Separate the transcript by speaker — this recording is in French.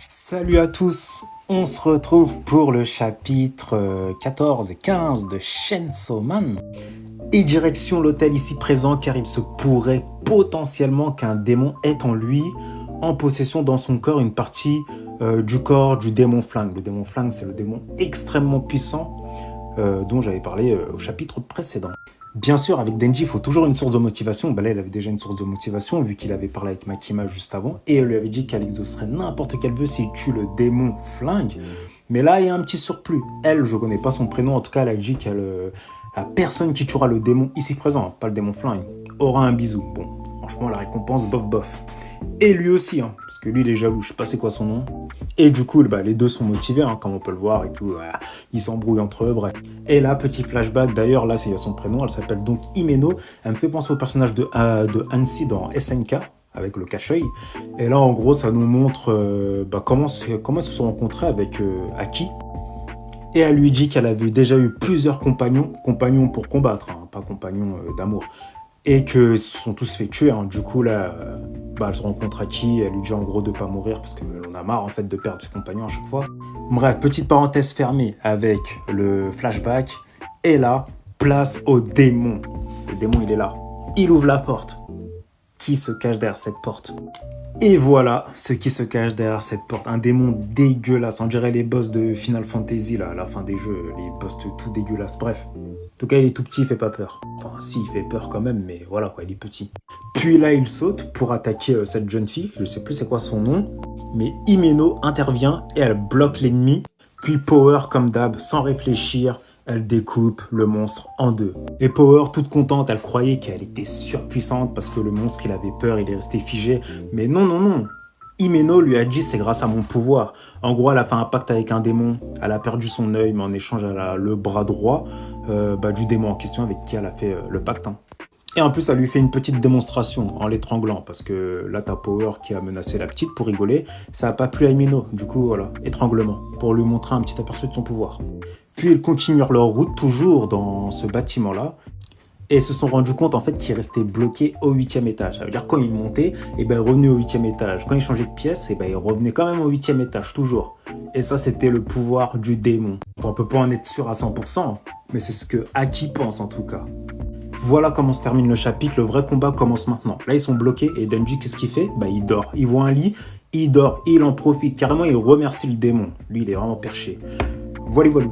Speaker 1: Salut à tous, on se retrouve pour le chapitre 14 et 15 de Chainsaw Man. Et direction l'hôtel ici présent car il se pourrait potentiellement qu'un démon ait en lui, en possession dans son corps, une partie du corps du démon flingue. Le démon flingue, c'est le démon extrêmement puissant dont j'avais parlé au chapitre précédent. Bien sûr, avec Denji, il faut toujours une source de motivation. Bah là, il avait déjà une source de motivation, vu qu'il avait parlé avec Makima juste avant, et elle lui avait dit qu'elle exaucerait n'importe quel vœu s'il tue le démon flingue. Mais là, il y a un petit surplus. Elle, je connais pas son prénom, en tout cas, elle a dit qu'elle, la personne qui tuera le démon ici présent, pas le démon flingue, aura un bisou. Bon, franchement, la récompense, bof bof. Et lui aussi, hein, parce que lui, il est jaloux, je sais pas c'est quoi son nom. Et du coup, bah, les deux sont motivés, hein, comme on peut le voir et tout. Voilà. Ils s'embrouillent entre eux, bref. Et là, petit flashback, d'ailleurs, là, c'est son prénom, elle s'appelle donc Himeno. Elle me fait penser au personnage de Hansi dans SNK, avec le cache-œil. Et là, en gros, ça nous montre comment ils se sont rencontrés avec Aki. Et elle lui dit qu'elle avait déjà eu plusieurs compagnons pour combattre, hein, pas compagnons d'amour. Et qu'ils se sont tous fait tuer, hein. Du coup, là, elle se rencontre Aki, elle lui dit en gros de pas mourir parce qu'elle en a marre en fait de perdre ses compagnons à chaque fois. Bref, petite parenthèse fermée avec le flashback. Et là, place au démon. Le démon, il est là. Il ouvre la porte. Qui se cache derrière cette porte? Et voilà ce qui se cache derrière cette porte. Un démon dégueulasse. On dirait les boss de Final Fantasy, là, à la fin des jeux. Les boss tout dégueulasses. Bref. En tout cas, il est tout petit, il fait pas peur. Enfin, si, il fait peur quand même, mais voilà, quoi, il est petit. Puis là, il saute pour attaquer cette jeune fille. Je sais plus c'est quoi son nom. Mais Himeno intervient et elle bloque l'ennemi. Puis Power, comme d'hab, sans réfléchir, elle découpe le monstre en deux. Et Power, toute contente, elle croyait qu'elle était surpuissante parce que le monstre, il avait peur, il est resté figé. Mais non, non, non. Himeno lui a dit c'est grâce à mon pouvoir. En gros, elle a fait un pacte avec un démon. Elle a perdu son œil, mais en échange, elle a le bras droit du démon en question avec qui elle a fait le pacte. Hein. Et en plus, elle lui fait une petite démonstration en l'étranglant, parce que là, t'as Power qui a menacé la petite pour rigoler. Ça n'a pas plu à Himeno, du coup, voilà, étranglement, pour lui montrer un petit aperçu de son pouvoir. Puis ils continuent leur route, toujours dans ce bâtiment-là, et se sont rendus compte en fait qu'ils restaient bloqués au 8e étage. Ça veut dire quand ils montaient, ils revenaient au 8e étage. Quand ils changeaient de pièce, ils revenaient quand même au 8e étage, toujours. Et ça, c'était le pouvoir du démon. Enfin, on peut pas en être sûr à 100%, mais c'est ce que Aki pense en tout cas. Voilà comment se termine le chapitre, le vrai combat commence maintenant. Là, ils sont bloqués et Denji, qu'est-ce qu'il fait? Il dort. Il voit un lit, il dort, il en profite. Carrément, il remercie le démon. Lui, il est vraiment perché. Voilà, voilà.